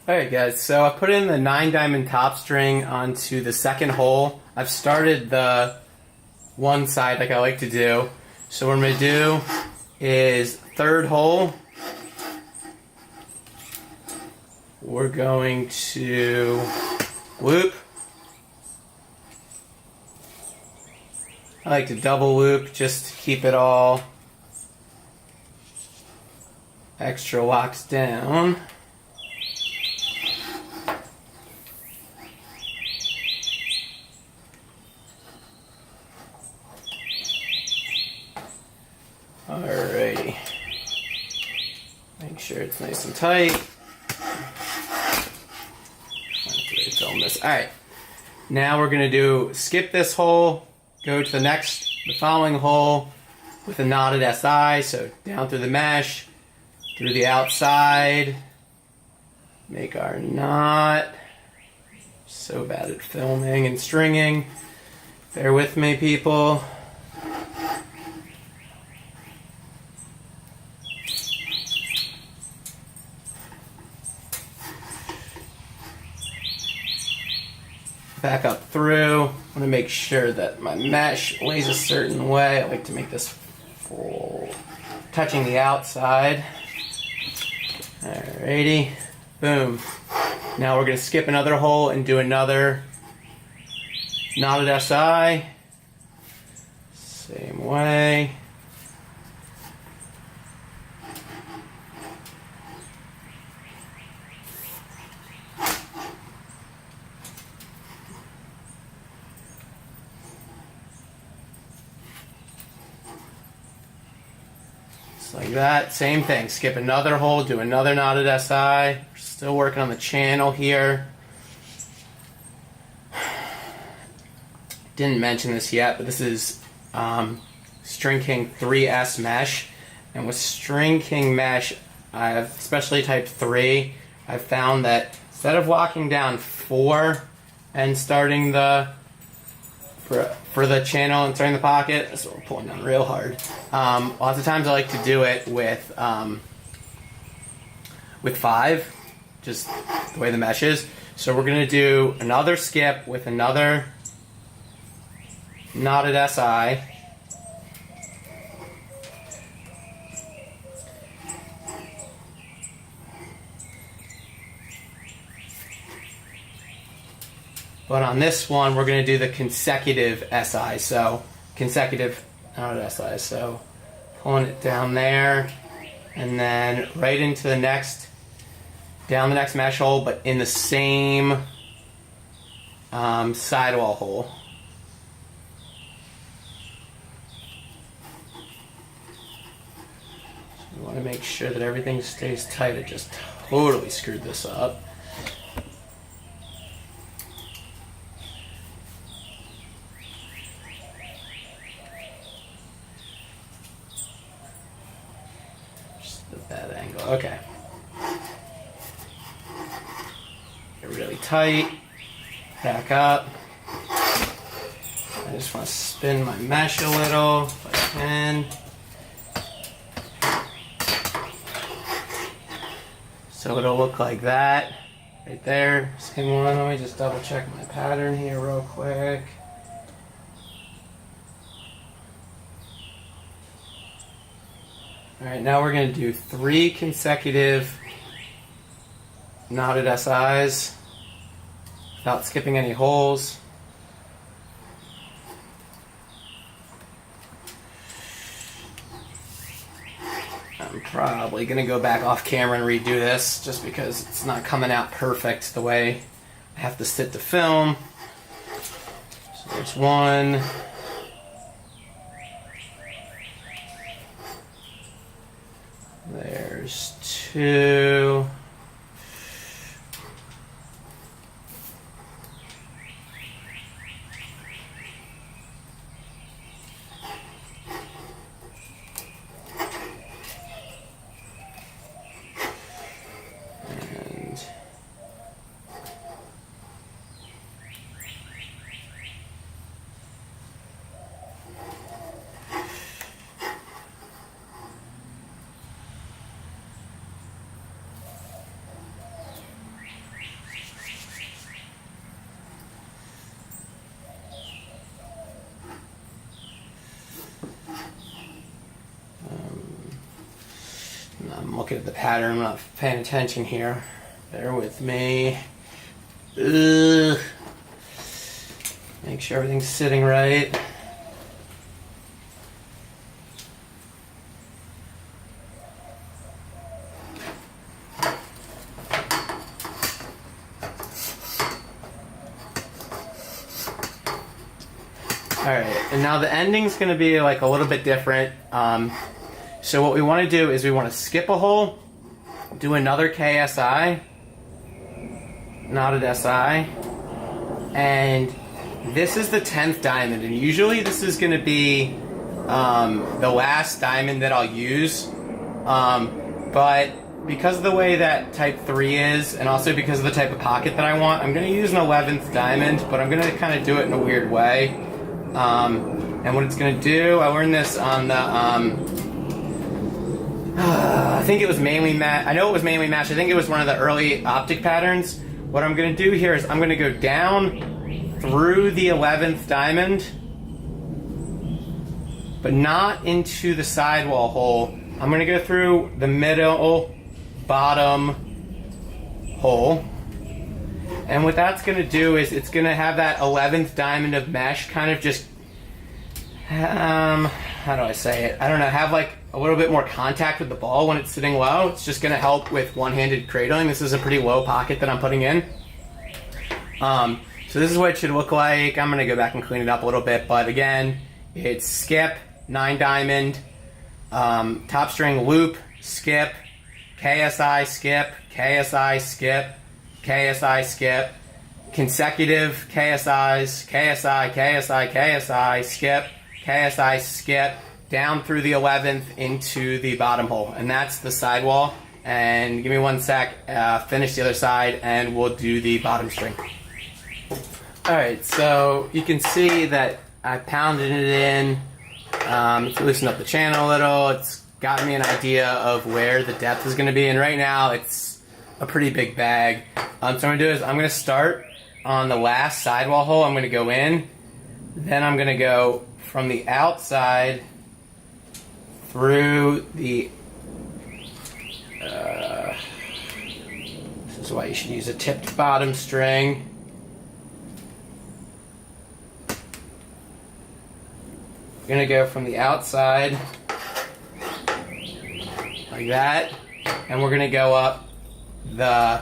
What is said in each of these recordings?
Alright guys, so I put in the 9 diamond top string onto the second hole. I've started the one side like I like to do. So what I'm going to do is third hole, we're going to loop. I like to double loop just to keep it all extra locked down. Alrighty. Make sure it's nice and tight. Film this. Alright. Now we're going to skip this hole, go to the following hole with a knotted SI, so down through the mesh, through the outside, make our knot. So bad at filming and stringing. Bear with me, people. Back up through. I want to make sure that my mesh lays a certain way. I like to make this full, touching the outside. Alrighty. Boom. Now we're going to skip another hole and do another knotted SI. Same way. Like that, same thing. Skip another hole, do another knotted SI. We're still working on the channel here. Didn't mention this yet, but this is String King 3S mesh. And with String King mesh, especially type 3, I've found that instead of locking down 4 and starting for the channel and starting the pocket, so we're pulling down real hard. Lots of times I like to do it with 5, just the way the mesh is. So we're going to do another skip with another knotted SI. But on this one, we're going to do the consecutive SI, so consecutive knotted SI. So pulling it down there, and then right into the next, down the next mesh hole, but in the same sidewall hole. So we want to make sure that everything stays tight. I just totally screwed this up. That angle. Okay. Get really tight. Back up. I just want to spin my mesh a little if I can. So it'll look like that. Right there. Same one. Let me just double check my pattern here real quick. Alright, now we're going to do 3 consecutive knotted SIs without skipping any holes. I'm probably going to go back off camera and redo this just because it's not coming out perfect the way I have to sit to film. So there's 1. There's 2. And I'm looking at the pattern, I'm not paying attention here. Bear with me. Ugh. Make sure everything's sitting right. Alright, and now the ending's going to be like a little bit different. So what we want to do is we want to skip a hole, do another KSI, knotted SI, and this is the 10th diamond, and usually this is going to be the last diamond that I'll use, but because of the way that type 3 is, and also because of the type of pocket that I want, I'm going to use an 11th diamond, but I'm going to kind of do it in a weird way. And what it's going to do, I learned this on the, I think it was mainly match. I know it was mainly match. I think it was one of the early optic patterns. What I'm going to do here is I'm going to go down through the 11th diamond, but not into the sidewall hole. I'm going to go through the middle bottom hole. And what that's going to do is it's going to have that 11th diamond of mesh kind of just, how do I say it? I don't know, have like a little bit more contact with the ball when it's sitting low. It's just going to help with one-handed cradling. This is a pretty low pocket that I'm putting in. So this is what it should look like. I'm going to go back and clean it up a little bit, but again, it's skip, 9 diamond, top string loop, skip, KSI, skip, KSI, skip, KSI, skip, consecutive KSIs, KSI, KSI, KSI, skip, KSI, skip, down through the 11th into the bottom hole. And that's the sidewall. And give me one sec, finish the other side, and we'll do the bottom string. Alright, so you can see that I pounded it in. It's loosened up the channel a little. It's got me an idea of where the depth is going to be. And right now, it's a pretty big bag. So what I'm going to do is I'm going to start on the last sidewall hole. I'm going to go in. Then I'm going to go from the outside through the... this is why you should use a tipped bottom string. I'm going to go from the outside like that. And we're going to go up the...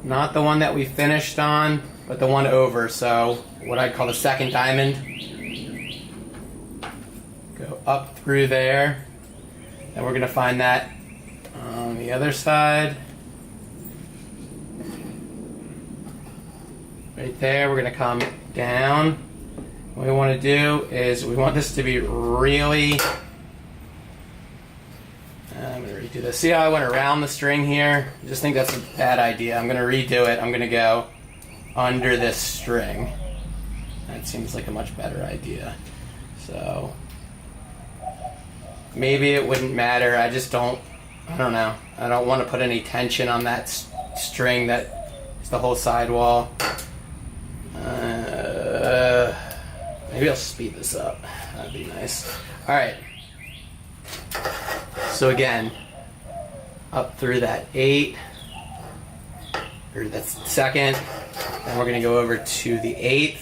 not the one that we finished on, but the one over, so what I'd call the second diamond. Go up through there, and we're going to find that on the other side. Right there, we're going to come down. What we want to do is we want this to be really... I'm going to redo this. See how I went around the string here? I just think that's a bad idea. I'm going to redo it. I'm going to go under this string. That seems like a much better idea. So maybe it wouldn't matter. I just don't, I don't know. I don't want to put any tension on that string that is the whole sidewall. Maybe I'll speed this up. That'd be nice. All right. So again, up through that 8, or that's the second, then we're going to go over to the 8th,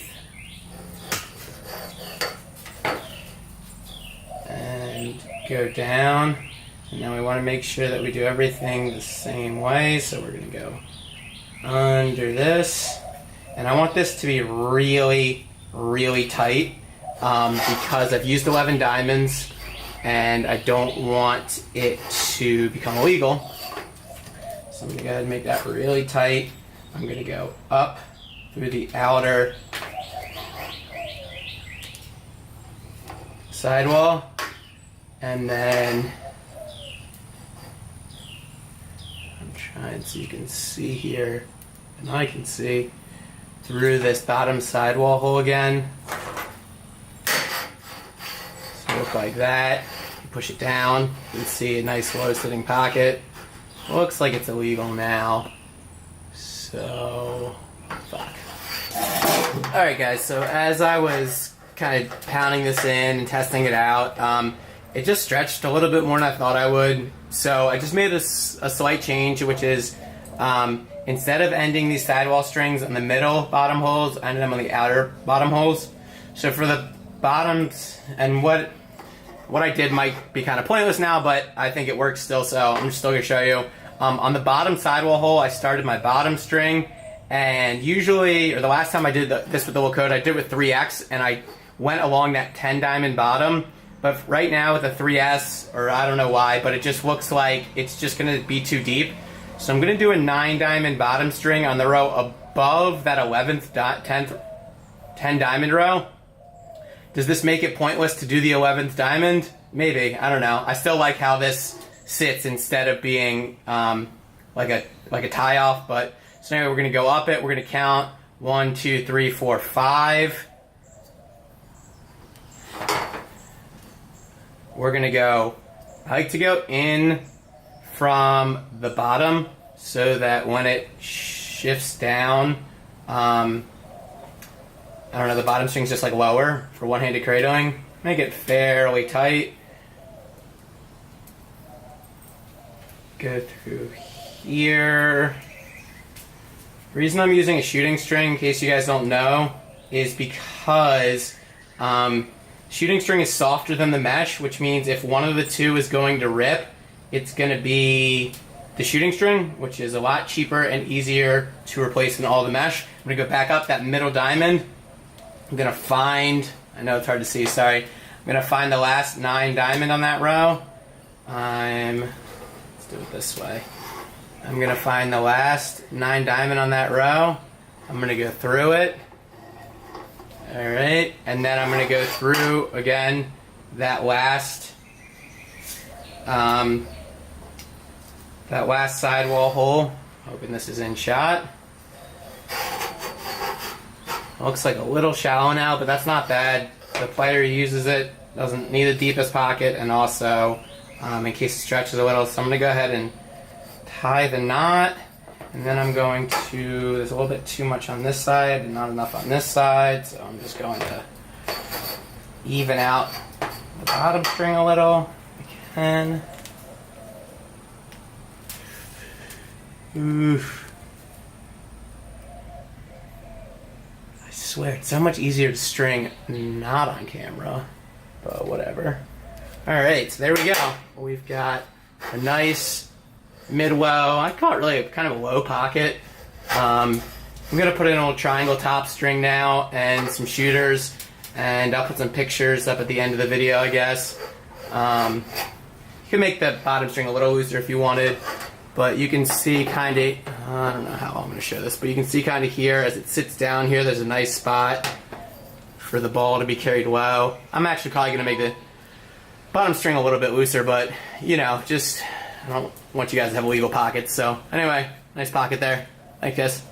and go down, and then we want to make sure that we do everything the same way, so we're going to go under this, and I want this to be really, really tight, because I've used 11 diamonds, and I don't want it to become illegal. So I'm going to go ahead and make that really tight. I'm going to go up through the outer sidewall, and then I'm trying so you can see here, and I can see through this bottom sidewall hole again. Look like that. Push it down. You can see a nice low sitting pocket. Looks like it's illegal now. So, fuck. Alright guys, so as I was kind of pounding this in and testing it out, it just stretched a little bit more than I thought I would. So I just made a slight change, which is instead of ending these sidewall strings on the middle bottom holes, I ended them on the outer bottom holes. So for the bottoms, and what I did might be kind of pointless now, but I think it works still, so I'm still going to show you. On the bottom sidewall hole, I started my bottom string, and usually, or the last time I did this with the Lakota, I did it with 3X, and I went along that 10 diamond bottom. But right now with a 3S, or I don't know why, but it just looks like it's just going to be too deep. So I'm going to do a 9 diamond bottom string on the row above that 11th, 10 diamond row. Does this make it pointless to do the 11th diamond? Maybe, I don't know. I still like how this sits instead of being like a tie off. But so anyway, we're going to go up it. We're going to count 1, 2, 3, 4, 5. We're going to go, I like to go in from the bottom so that when it shifts down, I don't know, the bottom string's just like lower for one-handed cradling. Make it fairly tight. Go through here. The reason I'm using a shooting string, in case you guys don't know, is because shooting string is softer than the mesh, which means if one of the two is going to rip, it's going to be the shooting string, which is a lot cheaper and easier to replace than all the mesh. I'm going to go back up that middle diamond. I'm going to find, I know it's hard to see, sorry. I'm going to find the last 9 diamond on that row. Let's do it this way. I'm going to find the last 9 diamond on that row. I'm going to go through it. Alright, and then I'm going to go through, again, that last sidewall hole. Hoping this is in shot. Looks like a little shallow now, but that's not bad. The player who uses it doesn't need the deepest pocket, and also in case it stretches a little. So I'm going to go ahead and tie the knot, and then I'm going to, there's a little bit too much on this side and not enough on this side, so I'm just going to even out the bottom string a little if I can. Oof. I swear, it's so much easier to string not on camera, but whatever. Alright, so there we go. We've got a nice mid-low, I call it really kind of a low pocket. I'm going to put in a little triangle top string now and some shooters, and I'll put some pictures up at the end of the video, I guess. You can make the bottom string a little looser if you wanted, but you can see kind of, I don't know how I'm going to show this, but you can see kind of here as it sits down here, there's a nice spot for the ball to be carried low. I'm actually probably going to make the bottom string a little bit looser, but you know, just I don't want you guys to have illegal pockets. So anyway, nice pocket there. Like this.